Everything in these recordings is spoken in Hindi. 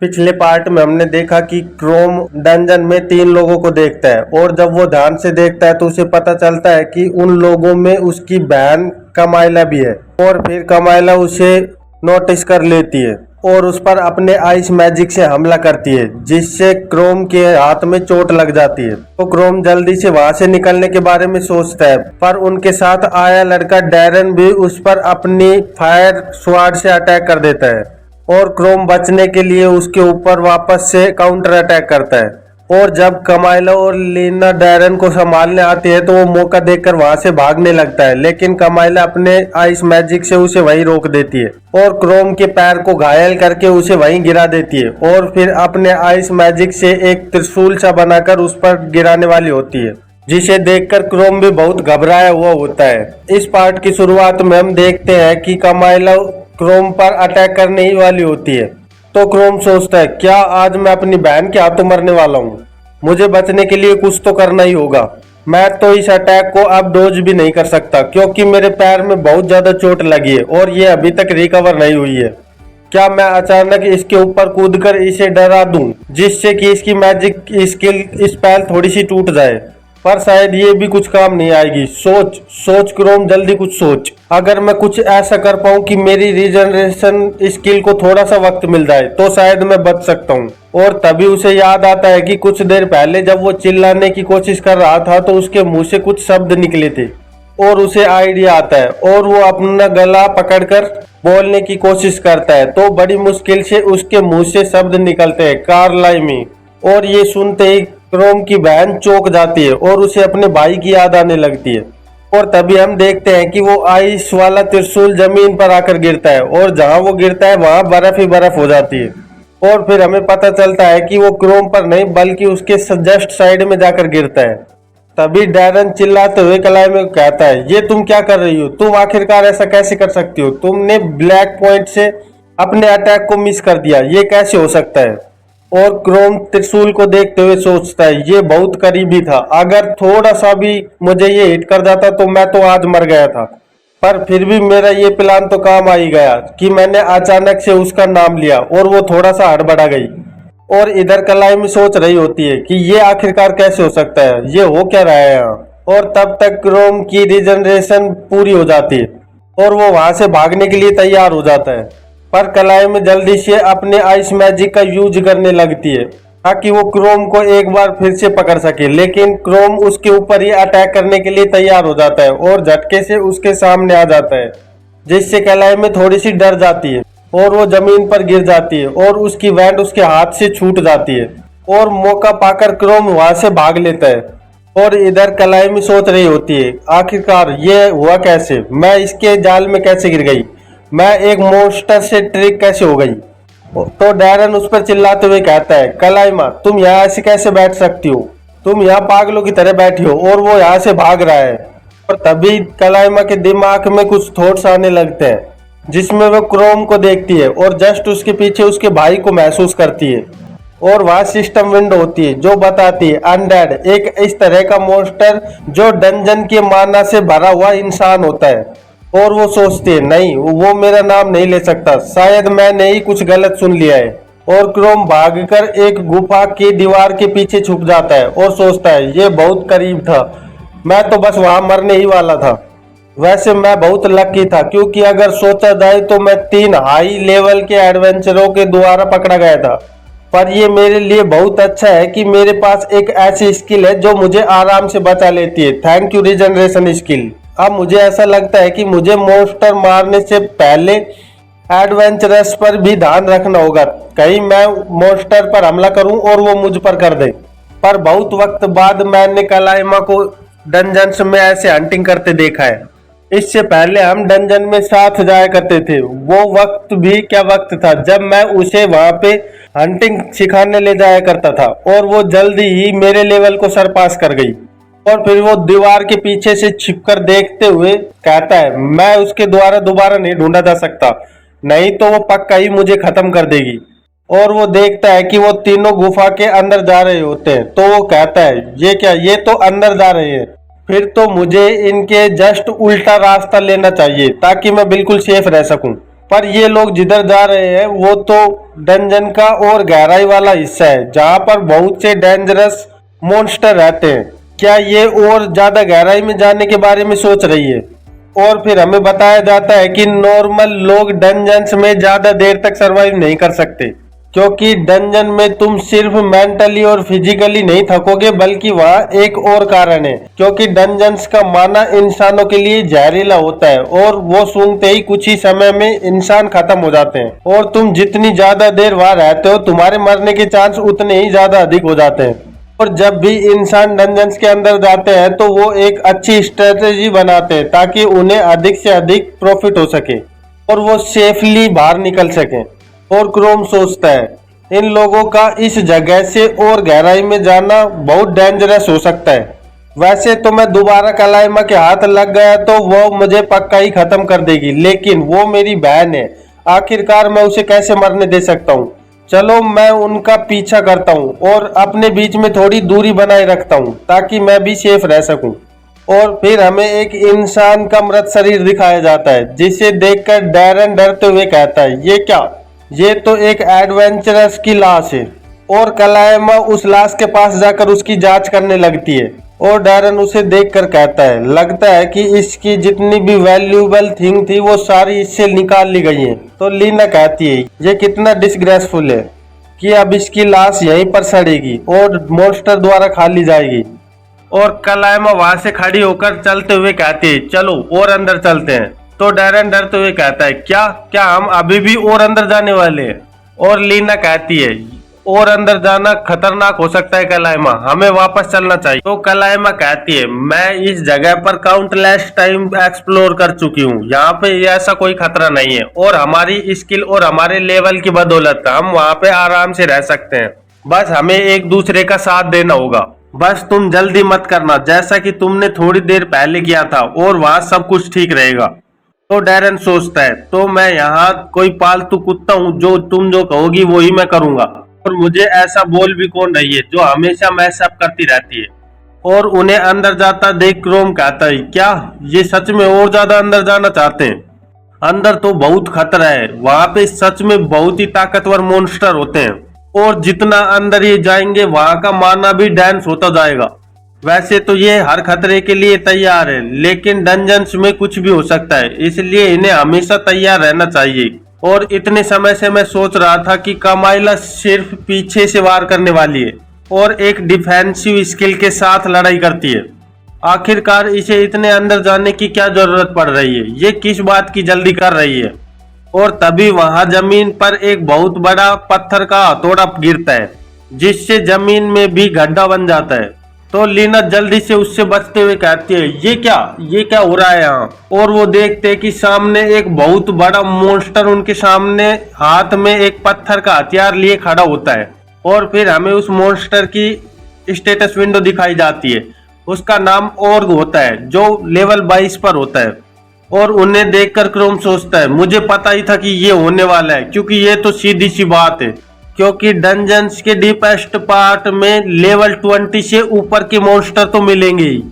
पिछले पार्ट में हमने देखा कि क्रोम डंजन में 3 लोगों को देखता है और जब वो ध्यान से देखता है तो उसे पता चलता है कि उन लोगों में उसकी बहन कमाइला भी है। और फिर कमाइला उसे नोटिस कर लेती है और उस पर अपने आइस मैजिक से हमला करती है, जिससे क्रोम के हाथ में चोट लग जाती है। तो क्रोम जल्दी से वहां से निकलने के बारे में सोचता है, पर उनके साथ आया लड़का डैरन भी उस पर अपनी फायर स्वॉर्ड से अटैक कर देता है और क्रोम बचने के लिए उसके ऊपर वापस से काउंटर अटैक करता है। और जब कमाइला और लीना डैरन को संभालने आती है तो वो मौका देखकर वहां से भागने लगता है, लेकिन कमाइला अपने आइस मैजिक से उसे वहीं रोक देती है और क्रोम के पैर को घायल करके उसे वहीं गिरा देती है और फिर अपने आइस मैजिक से एक त्रिशूल सा बनाकर उस पर गिराने वाली होती है, जिसे देखकर क्रोम भी बहुत घबराया हुआ होता है। इस पार्ट की शुरुआत में हम देखते हैं कि कमाइला क्रोम पर अटैक करने ही वाली होती है, तो क्रोम सोचता है क्या आज मैं अपनी बहन के हाथों मरने वाला हूँ, मुझे बचने के लिए कुछ तो करना ही होगा। मैं तो इस अटैक को अब डोज भी नहीं कर सकता क्योंकि मेरे पैर में बहुत ज्यादा चोट लगी है और ये अभी तक रिकवर नहीं हुई है। क्या मैं अचानक इसके ऊपर कूदकर इसे डरा दूं जिससे कि इसकी मैजिक स्किल स्पेल थोड़ी सी टूट जाए, पर शायद ये भी कुछ काम नहीं आएगी। सोच सोच क्रोम, जल्दी कुछ सोच। अगर मैं कुछ ऐसा कर पाऊं कि मेरी रीजनरेशन स्किल को थोड़ा सा वक्त मिल जाए तो शायद मैं बच सकता हूं। और तभी उसे याद आता है कि कुछ देर पहले जब वो चिल्लाने की कोशिश कर रहा था तो उसके मुंह से कुछ शब्द निकले थे और उसे आइडिया आता है और वो अपना गला पकड़कर बोलने की कोशिश करता है, तो बड़ी मुश्किल से उसके मुंह से शब्द निकलते हैं, कार्लाइमी। और ये सुनते ही क्रोम की बहन चौंक जाती है और उसे अपने भाई की याद आने लगती है। और तभी हम देखते हैं कि वो आइस वाला त्रिशूल जमीन पर आकर गिरता है और जहां वो गिरता है वहां बर्फ ही बर्फ हो जाती है। और फिर हमें पता चलता है कि वो क्रोम पर नहीं बल्कि उसके जस्ट साइड में जाकर गिरता है। तभी डैरन चिल्लाते हुए कलाई में कहता है, ये तुम क्या कर रही हो, तुम आखिरकार ऐसा कैसे कर सकती हो, तुमने ब्लैक पॉइंट से अपने अटैक को मिस कर दिया, ये कैसे हो सकता है। और क्रोम त्रिशूल को देखते हुए सोचता है ये बहुत करीबी था, अगर थोड़ा सा भी मुझे ये हिट कर जाता तो मैं तो आज मर गया था। पर फिर भी मेरा ये प्लान तो काम आ ही गया कि मैंने अचानक से उसका नाम लिया और वो थोड़ा सा हड़बड़ा गई। और इधर कलाई में सोच रही होती है कि ये आखिरकार कैसे हो सकता है, ये हो क्या रहा है यहाँ। और तब तक क्रोम की रिजनरेशन पूरी हो जाती है और वो वहां से भागने के लिए तैयार हो जाता है, पर कलाई में जल्दी से अपने आइस मैजिक का यूज करने लगती है ताकि वो क्रोम को एक बार फिर से पकड़ सके। लेकिन क्रोम उसके ऊपर ही अटैक करने के लिए तैयार हो जाता है और झटके से उसके सामने आ जाता है, जिससे कलाई में थोड़ी सी डर जाती है और वो जमीन पर गिर जाती है और उसकी वैंड उसके हाथ से छूट जाती है और मौका पाकर क्रोम वहां से भाग लेता है। और इधर कलाई में सोच रही होती है आखिरकार ये हुआ कैसे, मैं इसके जाल में कैसे गिर गई, मैं एक मॉन्स्टर से ट्रिक कैसे हो गई। तो डैरन उस पर चिल्लाते हुए कहता है, कलाइमा तुम यहाँ ऐसे कैसे बैठ सकती हो, तुम यहाँ पागलों की तरह बैठी हो और वो यहाँ से भाग रहा है। और तभी कलाइमा के दिमाग में कुछ थॉट्स आने लगते हैं जिसमें वो क्रोम को देखती है और जस्ट उसके पीछे उसके भाई को महसूस करती है। और वहाँ सिस्टम विंडो होती है जो बताती है अनडेड एक इस तरह का मॉन्स्टर जो डंजन के माना से भरा हुआ इंसान होता है। और वो सोचती है नहीं, वो मेरा नाम नहीं ले सकता, शायद मैंने ही कुछ गलत सुन लिया है। और क्रोम भागकर एक गुफा की दीवार के पीछे छुप जाता है और सोचता है ये बहुत करीब था, मैं तो बस वहां मरने ही वाला था। वैसे मैं बहुत लकी था क्योंकि अगर सोचा जाए तो मैं 3 हाई लेवल के एडवेंचरों के द्वारा पकड़ा गया था, पर ये मेरे लिए बहुत अच्छा है कि मेरे पास एक ऐसी स्किल है जो मुझे आराम से बचा लेती है। Thank you regeneration skill. अब मुझे ऐसा लगता है कि मुझे मॉन्स्टर मारने से पहले एडवेंचरस पर भी ध्यान रखना होगा, कहीं मैं मॉन्स्टर पर हमला करूं और वो मुझ पर कर दे। पर बहुत वक्त बाद मैंने कलाइमा को डंजन्स में ऐसे हंटिंग करते देखा है, इससे पहले हम डंजन में साथ जाया करते थे। वो वक्त भी क्या वक्त था जब मैं उसे वहां पे हंटिंग सिखाने ले जाया करता था और वो जल्दी ही मेरे लेवल को सरपास कर गई। और फिर वो दीवार के पीछे से छिपकर देखते हुए कहता है मैं उसके द्वारा दोबारा नहीं ढूंढा जा सकता, नहीं तो वो पक्का ही मुझे खत्म कर देगी। और वो देखता है कि वो तीनों गुफा के अंदर जा रहे होते हैं, तो वो कहता है ये क्या, ये तो अंदर जा रहे हैं, फिर तो मुझे इनके जस्ट उल्टा रास्ता लेना चाहिए ताकि मैं बिल्कुल सेफ रह सकूं। पर ये लोग जिधर जा रहे हैं वो तो डंजन का और गहराई वाला हिस्सा है जहाँ पर बहुत से डेंजरस मॉन्स्टर रहते हैं। क्या ये और ज्यादा गहराई में जाने के बारे में सोच रही है? और फिर हमें बताया जाता है कि नॉर्मल लोग डंजन्स में ज्यादा देर तक सरवाइव नहीं कर सकते, क्योंकि डंजन में तुम सिर्फ मेंटली और फिजिकली नहीं थकोगे, बल्कि वहाँ एक और कारण है, क्योंकि डंजन्स का माना इंसानों के लिए जहरीला होता है और वो सूंघते ही कुछ ही समय में इंसान खत्म हो जाते हैं। और तुम जितनी ज्यादा देर वहाँ रहते हो तुम्हारे मरने के चांस उतने ही ज्यादा अधिक हो जाते हैं। और जब भी इंसान डंजन्स के अंदर जाते हैं तो वो एक अच्छी स्ट्रेटेजी बनाते हैं ताकि उन्हें अधिक से अधिक प्रॉफिट हो सके और वो सेफली बाहर निकल सकें। और क्रोम सोचता है इन लोगों का इस जगह से और गहराई में जाना बहुत डेंजरस हो सकता है। वैसे तो मैं दोबारा कलाइमा के हाथ लग गया तो वो मुझे पक्का ही खत्म कर देगी, लेकिन वो मेरी बहन है, आखिरकार मैं उसे कैसे मरने दे सकता हूँ। चलो मैं उनका पीछा करता हूँ और अपने बीच में थोड़ी दूरी बनाए रखता हूँ ताकि मैं भी सेफ रह सकूँ। और फिर हमें एक इंसान का मृत शरीर दिखाया जाता है जिसे देखकर डैरन डरते हुए कहता है, ये क्या? ये तो एक एडवेंचरस की लाश है। और कलाइमा उस लाश के पास जाकर उसकी जांच करने लगती है और डैरन उसे देखकर कहता है, लगता है कि इसकी जितनी भी वैल्यूएबल थिंग थी वो सारी इससे निकाल ली गई है। तो लीना कहती है, ये कितना डिसग्रेसफुल है कि अब इसकी लाश यहीं पर सड़ेगी और मॉन्स्टर द्वारा खा ली जाएगी। और कलाइमा वहां से खड़ी होकर चलते हुए कहती है, चलो और अंदर चलते हैं। तो डैरन डरते हुए कहता है, क्या क्या हम अभी भी और अंदर जाने वाले हैं? और लीना कहती है, और अंदर जाना खतरनाक हो सकता है कलाइमा, हमें वापस चलना चाहिए। तो कलाइमा कहती है, मैं इस जगह पर काउंटलेस टाइम एक्सप्लोर कर चुकी हूँ, यहाँ पे ऐसा कोई खतरा नहीं है और हमारी स्किल और हमारे लेवल की बदौलत हम वहाँ पे आराम से रह सकते हैं। बस हमें एक दूसरे का साथ देना होगा। बस तुम जल्दी मत करना जैसा कि तुमने थोड़ी देर पहले किया था और वहाँ सब कुछ ठीक रहेगा। तो डैरन सोचता है, तो मैं यहाँ कोई पालतू कुत्ता हूँ, जो तुम जो कहोगी वही मैं करूंगा। और मुझे ऐसा बोल भी कौन रही है जो हमेशा मैसअप करती रहती है। और उन्हें अंदर जाता देख क्रोम कहता है, क्या ये सच में और ज्यादा अंदर जाना चाहते हैं? अंदर तो बहुत खतरा है, वहां पे सच में बहुत ही ताकतवर मॉन्स्टर होते हैं और जितना अंदर ये जाएंगे वहां का माना भी डांस होता जाएगा। वैसे तो ये हर खतरे के लिए तैयार है, लेकिन डंजन्स में कुछ भी हो सकता है, इसलिए इन्हें हमेशा तैयार रहना चाहिए। और इतने समय से मैं सोच रहा था कि कमाइला सिर्फ पीछे से वार करने वाली है और एक डिफेंसिव स्किल के साथ लड़ाई करती है। आखिरकार इसे इतने अंदर जाने की क्या जरूरत पड़ रही है? ये किस बात की जल्दी कर रही है? और तभी वहां जमीन पर एक बहुत बड़ा पत्थर का हथौड़ा गिरता है जिससे जमीन में भी गड्ढा बन जाता है। तो लीना जल्दी से उससे बचते हुए कहती है, ये क्या हो रहा है यहाँ? और वो देखते हैं कि सामने एक बहुत बड़ा मॉन्स्टर उनके सामने हाथ में एक पत्थर का हथियार लिए खड़ा होता है। और फिर हमें उस मॉन्स्टर की स्टेटस विंडो दिखाई जाती है। उसका नाम ऑर्ग होता है जो लेवल 22 पर होता है। और उन्हें देखकर क्रोम सोचता है, मुझे पता ही था कि ये होने वाला है, क्योंकि ये तो सीधी सी बात है, क्योंकि डंजन्स के डीपेस्ट पार्ट में लेवल 20 से ऊपर के मॉन्स्टर तो मिलेंगे ही।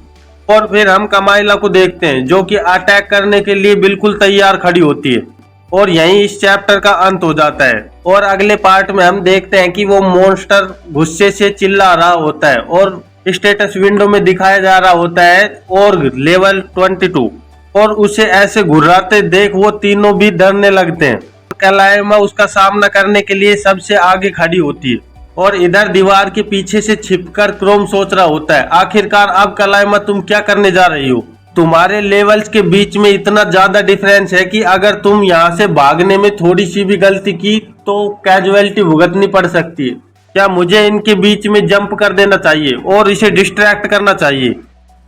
और फिर हम कमाइला को देखते हैं जो कि अटैक करने के लिए बिल्कुल तैयार खड़ी होती है। और यहीं इस चैप्टर का अंत हो जाता है। और अगले पार्ट में हम देखते हैं कि वो मॉन्स्टर गुस्से से चिल्ला रहा होता है और स्टेटस विंडो में दिखाया जा रहा होता है और लेवल 22। और उसे ऐसे घुर्राते देख वो तीनों भी डरने लगते हैं। कलाइमा उसका सामना करने के लिए सबसे आगे खड़ी होती है और इधर दीवार के पीछे से छिपकर क्रोम सोच रहा होता है, आखिरकार अब कलाइमा तुम क्या करने जा रही हो? तुम्हारे लेवल्स के बीच में इतना ज्यादा डिफरेंस है कि अगर तुम यहाँ से भागने में थोड़ी सी भी गलती की तो कैजुअलिटी भुगतनी पड़ सकती है। क्या मुझे इनके बीच में जंप कर देना चाहिए और इसे डिस्ट्रैक्ट करना चाहिए?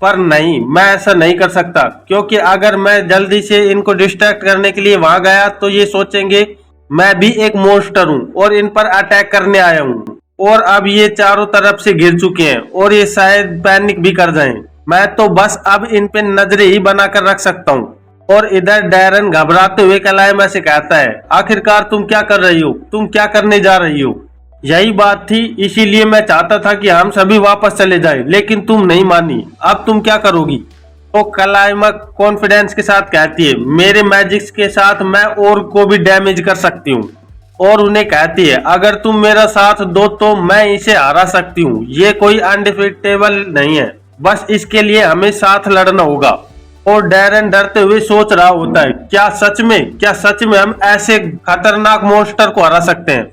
पर नहीं, मैं ऐसा नहीं कर सकता, क्योंकि अगर मैं जल्दी से इनको डिस्ट्रैक्ट करने के लिए वहां गया तो ये सोचेंगे मैं भी एक मॉन्स्टर हूँ और इन पर अटैक करने आया हूँ। और अब ये चारों तरफ से घिर चुके हैं और ये शायद पैनिक भी कर जाएं। मैं तो बस अब इन पे नजरें ही बनाकर रख सकता हूँ। और इधर डैरन घबराते हुए कलाइमा से कहता है, आखिरकार तुम क्या कर रही हो? तुम क्या करने जा रही हो? यही बात थी, इसीलिए मैं चाहता था कि हम सभी वापस चले जाएं, लेकिन तुम नहीं मानी। अब तुम क्या करोगी? तो कलाइमा कॉन्फिडेंस के साथ कहती है मेरे मैजिक्स के साथ मैं और को भी डैमेज कर सकती हूँ, और उन्हें कहती है अगर तुम मेरा साथ दो तो मैं इसे हरा सकती हूँ। ये कोई अनडिफिटेबल नहीं है, बस इसके लिए हमें साथ लड़ना होगा। और डैरेन डरते हुए सोच रहा होता है क्या सच में हम ऐसे खतरनाक मॉन्स्टर को हरा सकते हैं।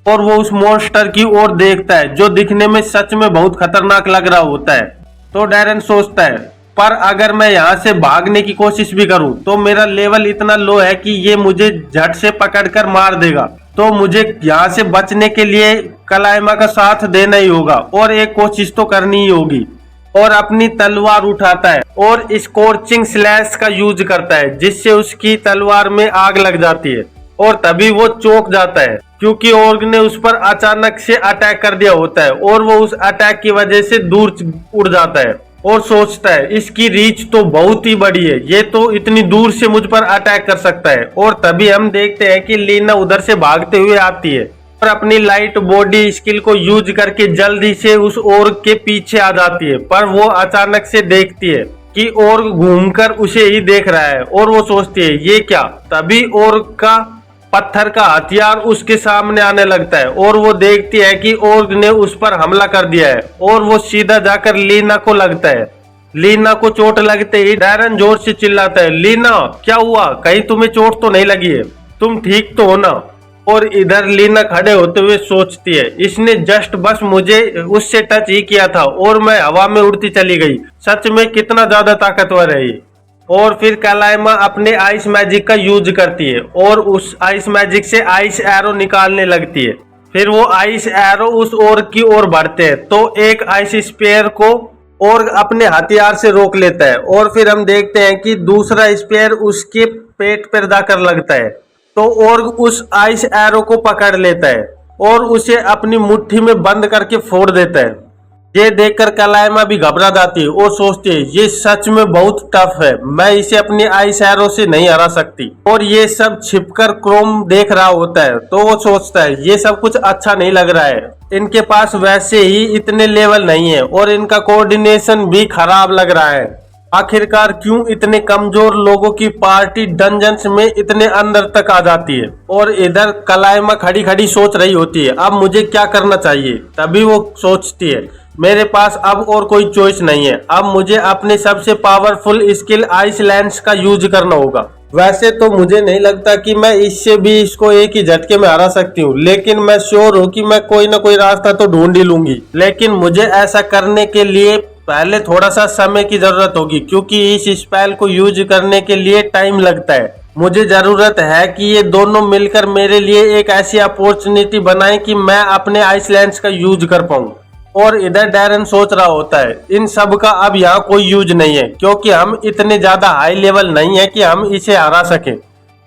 और वो उस मॉन्स्टर की ओर देखता है जो दिखने में सच में बहुत खतरनाक लग रहा होता है। तो डैरेन सोचता है पर अगर मैं यहाँ से भागने की कोशिश भी करूँ तो मेरा लेवल इतना लो है कि ये मुझे झट से पकड़कर मार देगा। तो मुझे यहाँ से बचने के लिए कलाइमा का साथ देना ही होगा और एक कोशिश तो करनी ही होगी। और अपनी तलवार उठाता है और स्कॉर्चिंग स्लैश का यूज करता है जिससे उसकी तलवार में आग लग जाती है। और तभी वो चौंक जाता है क्योंकि ऑर्ग ने उस पर अचानक से अटैक कर दिया होता है और वो उस अटैक की वजह से दूर उड़ जाता है और सोचता है इसकी रीच तो बहुत ही बड़ी है, ये तो इतनी दूर से मुझ पर अटैक कर सकता है। और तभी हम देखते हैं कि लीना उधर से भागते हुए आती है और अपनी लाइट बॉडी स्किल को यूज करके जल्दी से उस ऑर्ग के पीछे आ जाती है। पर वो अचानक से देखती है कि ऑर्ग घूमकर उसे ही देख रहा है और वो सोचती है ये क्या। तभी ऑर्ग का पत्थर का हथियार उसके सामने आने लगता है और वो देखती है कि ऑर्ग ने उस पर हमला कर दिया है और वो सीधा जाकर लीना को लगता है। लीना को चोट लगते ही डैरेन जोर से चिल्लाता है लीना क्या हुआ, कहीं तुम्हें चोट तो नहीं लगी है, तुम ठीक तो हो ना। और इधर लीना खड़े होते हुए सोचती है इसने जस्ट बस मुझे उससे टच ही किया था और मैं हवा में उड़ती चली गई, सच में कितना ज्यादा ताकतवर है ये। और फिर कलाइमा अपने आइस मैजिक का यूज करती है और उस आइस मैजिक से आइस एरो निकालने लगती है। फिर वो आइस एरो उस ऑर्ग की ओर बढ़ते हैं तो एक आइस स्पेयर को ऑर्ग अपने हथियार से रोक लेता है और फिर हम देखते हैं कि दूसरा स्पेयर उसके पेट पर जाकर लगता है। तो ऑर्ग उस आइस एरो को पकड़ लेता है और उसे अपनी मुट्ठी में बंद करके फोड़ देता है। ये देखकर कलाइमा भी घबरा जाती है और सोचती है ये सच में बहुत टफ है, मैं इसे अपनी आइस एरो से नहीं हरा सकती। और ये सब छिपकर क्रोम देख रहा होता है तो वो सोचता है ये सब कुछ अच्छा नहीं लग रहा है, इनके पास वैसे ही इतने लेवल नहीं है और इनका कोऑर्डिनेशन भी खराब लग रहा है। आखिरकार क्यों इतने कमजोर लोगों की पार्टी डंजन्स में इतने अंदर तक आ जाती है। और इधर कलाइमा खड़ी खड़ी सोच रही होती है अब मुझे क्या करना चाहिए। तभी वो सोचती है मेरे पास अब और कोई चॉइस नहीं है, अब मुझे अपने सबसे पावरफुल स्किल आइस लैंस का यूज करना होगा। वैसे तो मुझे नहीं लगता कि मैं इससे भी इसको एक ही झटके में हरा सकती हूँ, लेकिन मैं श्योर हूँ कि मैं कोई ना कोई रास्ता तो ढूंढ ही लूंगी। लेकिन मुझे ऐसा करने के लिए पहले थोड़ा सा समय की जरूरत होगी क्योंकि इस स्पेल को यूज करने के लिए टाइम लगता है। मुझे जरूरत है कि ये दोनों मिलकर मेरे लिए एक ऐसी अपॉर्चुनिटी बनाएं कि मैं अपने आइस लैंस का यूज कर पाऊँ। और इधर डैरेन सोच रहा होता है इन सब का अब यहाँ कोई यूज नहीं है क्योंकि हम इतने ज्यादा हाई लेवल नहीं है कि हम इसे हरा सके।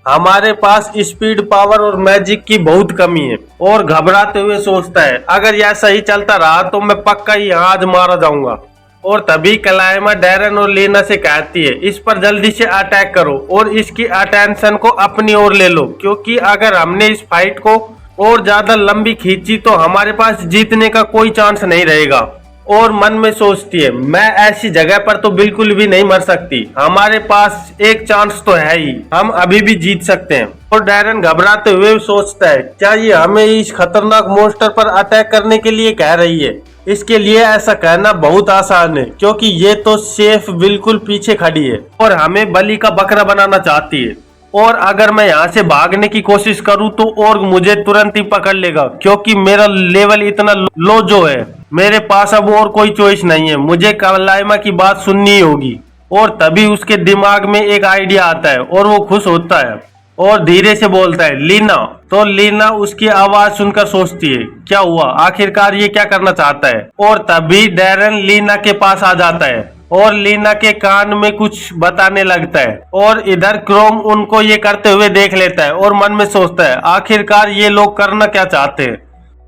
हमारे पास स्पीड पावर और मैजिक की बहुत कमी है। और घबराते हुए सोचता है अगर यह सही चलता रहा तो मैं पक्का ही यहाँ आज मारा जाऊंगा। और तभी कलाइमा डैरेन और लीना से कहती है इस पर जल्दी से अटैक करो और इसकी अटेंशन को अपनी ओर ले लो क्योंकि अगर हमने इस फाइट को और ज्यादा लंबी खींची तो हमारे पास जीतने का कोई चांस नहीं रहेगा। और मन में सोचती है मैं ऐसी जगह पर तो बिल्कुल भी नहीं मर सकती, हमारे पास एक चांस तो है ही, हम अभी भी जीत सकते हैं। और डैरेन घबराते हुए सोचता है क्या ये हमें इस खतरनाक मॉन्स्टर पर अटैक करने के लिए कह रही है। इसके लिए ऐसा कहना बहुत आसान है क्योंकि ये तो सेफ बिल्कुल पीछे खड़ी है और हमें बलि का बकरा बनाना चाहती है। और अगर मैं यहाँ से भागने की कोशिश करूँ तो ऑर्ग मुझे तुरंत ही पकड़ लेगा क्योंकि मेरा लेवल इतना लो जो है। मेरे पास अब और कोई चॉइस नहीं है, मुझे कलाइमा की बात सुननी ही होगी। और तभी उसके दिमाग में एक आइडिया आता है और वो खुश होता है और धीरे से बोलता है लीना। तो लीना उसकी आवाज सुनकर सोचती है क्या हुआ, आखिरकार ये क्या करना चाहता है। और तभी डैरेन लीना के पास आ जाता है और लीना के कान में कुछ बताने लगता है। और इधर क्रोम उनको ये करते हुए देख लेता है और मन में सोचता है आखिरकार ये लोग करना क्या चाहते हैं।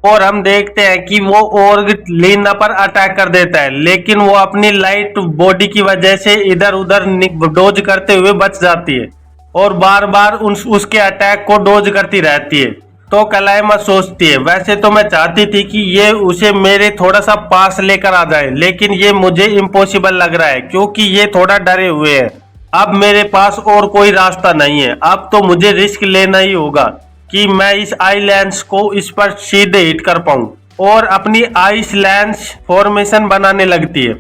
और हम देखते हैं कि वो ऑर्ग लीना पर अटैक कर देता है लेकिन वो अपनी लाइट बॉडी की वजह से इधर उधर डोज करते हुए बच जाती है और बार बार उसके अटैक को डोज करती रहती है। तो कलाइमा सोचती है वैसे तो मैं चाहती थी कि ये उसे मेरे थोड़ा सा पास लेकर आ जाए, लेकिन ये मुझे इम्पॉसिबल लग रहा है क्योंकि ये थोड़ा डरे हुए हैं। अब मेरे पास और कोई रास्ता नहीं है, अब तो मुझे रिस्क लेना ही होगा कि मैं इस आइलैंड्स को इस पर सीधे हिट कर पाऊं। और अपनी आइसलैंड्स फॉर्मेशन बनाने लगती है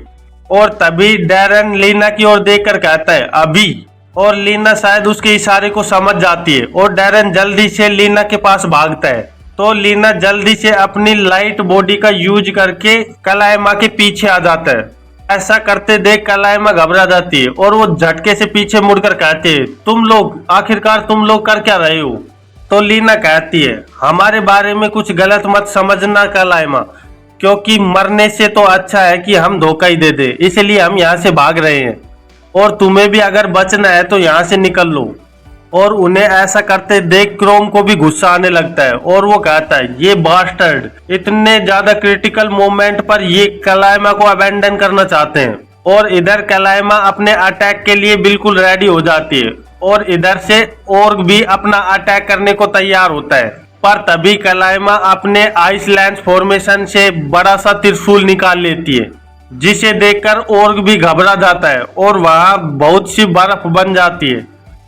और तभी डैरन लीना की ओर देखकर कहता है अभी। और लीना शायद उसके इशारे को समझ जाती है और डैरन जल्दी से लीना के पास भागता है। तो लीना जल्दी से अपनी लाइट बॉडी का यूज करके कलाइमा के पीछे आ जाता है। ऐसा करते देख कलाइमा घबरा जाती है और वो झटके से पीछे मुड़कर कहती है तुम लोग आखिरकार तुम लोग कर क्या रहे हो। तो लीना कहती है हमारे बारे में कुछ गलत मत समझना कलाइमा, क्योंकि मरने से तो अच्छा है कि हम धोखा ही दे दे, इसलिए हम यहाँ से भाग रहे हैं और तुम्हें भी अगर बचना है तो यहाँ से निकल लो। और उन्हें ऐसा करते देख क्रोम को भी गुस्सा आने लगता है और वो कहता है ये बास्टर्ड इतने ज्यादा क्रिटिकल मोमेंट पर ये कलाइमा को अबेंडन करना चाहते हैं। और इधर कलाइमा अपने अटैक के लिए बिल्कुल रेडी हो जाती है और इधर से ओर्ग भी अपना अटैक करने को तैयार होता है। पर तभी कलाइमा अपने आइसलैंड फॉर्मेशन से बड़ा सा त्रिशूल निकाल लेती है, जिसे देखकर ओर्ग भी घबरा जाता है और वहां बहुत सी बर्फ बन जाती है।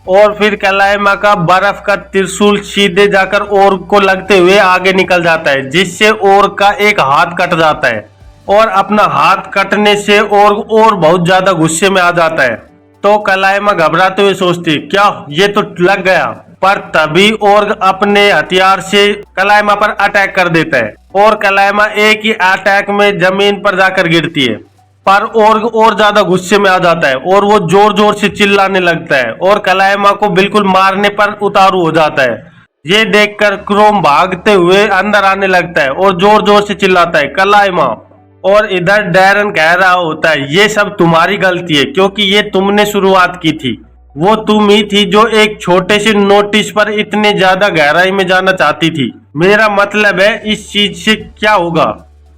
और फिर कलाइमा का बर्फ का त्रिशूल सीधे जाकर ओर्ग को लगते हुए आगे निकल जाता है, जिससे ओर्ग का एक हाथ कट जाता है। और अपना हाथ कटने से ओर्ग और बहुत ज्यादा गुस्से में आ जाता है। तो कलाइमा घबराते हुए सोचती है क्या ये तो लग गया। पर तभी ओर्ग अपने हथियार से कलाइमा पर अटैक कर देता है और कलाइमा एक ही अटैक में जमीन पर जाकर गिरती है। पर ओर्ग और ज्यादा गुस्से में आ जाता है और वो जोर जोर से चिल्लाने लगता है और कलाइमा को बिल्कुल मारने पर उतारू हो जाता है। ये देखकर क्रोम भागते हुए अंदर आने लगता है और जोर जोर से चिल्लाता है कलाइमा। और इधर डैरन कह रहा होता है ये सब तुम्हारी गलती है क्योंकि ये तुमने शुरुआत की थी। वो तुम ही थी जो एक छोटे से नोटिस पर इतने ज्यादा गहराई में जाना चाहती थी। मेरा मतलब है इस चीज से क्या होगा।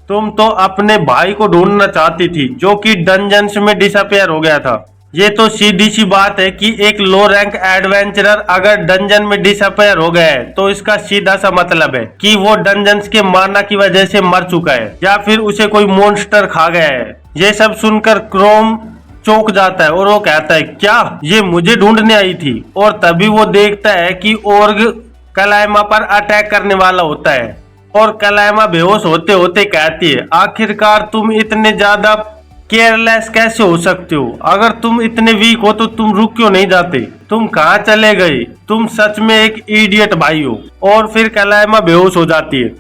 तुम तो अपने भाई को ढूंढना चाहती थी जो कि डंजन्स में डिसअपियर हो गया था। ये तो सीधी सी बात है कि एक लो रैंक एडवेंचरर अगर डंजन में डिसअपियर हो गया है तो इसका सीधा सा मतलब है कि वो डंजन्स के माना की वजह से मर चुका है या फिर उसे कोई मॉन्स्टर खा गया है। ये सब सुनकर क्रोम चौंक जाता है और वो कहता है क्या ये मुझे ढूंढने आई थी। और तभी वो देखता है कि ओर्ग कलाइमा पर अटैक करने वाला होता है और कलाइमा बेहोश होते होते कहती है आखिरकार तुम इतने ज्यादा केयरलेस कैसे हो सकते हो। अगर तुम इतने वीक हो तो तुम रुक क्यों नहीं जाते, तुम कहाँ चले गए, तुम सच में एक इडियट भाई हो। और फिर कलाइमा बेहोश हो जाती है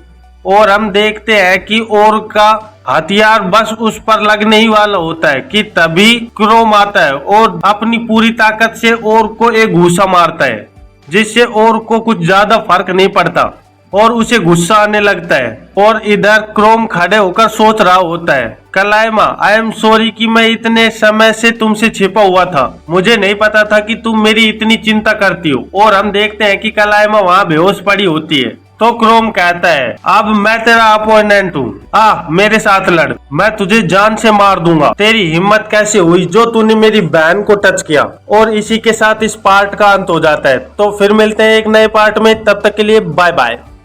और हम देखते हैं कि ओर्ग का हथियार बस उस पर लगने ही वाला होता है कि तभी क्रोम आता है और अपनी पूरी ताकत से ओर्ग को एक घूसा मारता है, जिससे ओर्ग को कुछ ज्यादा फर्क नहीं पड़ता और उसे गुस्सा आने लगता है। और इधर क्रोम खड़े होकर सोच रहा होता है कलाइमा आई एम सॉरी कि मैं इतने समय से तुमसे छिपा हुआ था, मुझे नहीं पता था कि तुम मेरी इतनी चिंता करती हो। और हम देखते हैं कि कलाइमा वहाँ बेहोश पड़ी होती है। तो क्रोम कहता है अब मैं तेरा अपोनेंट हूँ, आ मेरे साथ लड़, मैं तुझे जान से मार दूंगा। तेरी हिम्मत कैसे हुई जो तूने मेरी बहन को टच किया। और इसी के साथ इस पार्ट का अंत हो जाता है। तो फिर मिलते हैं एक नए पार्ट में, तब तक के लिए बाय बाय।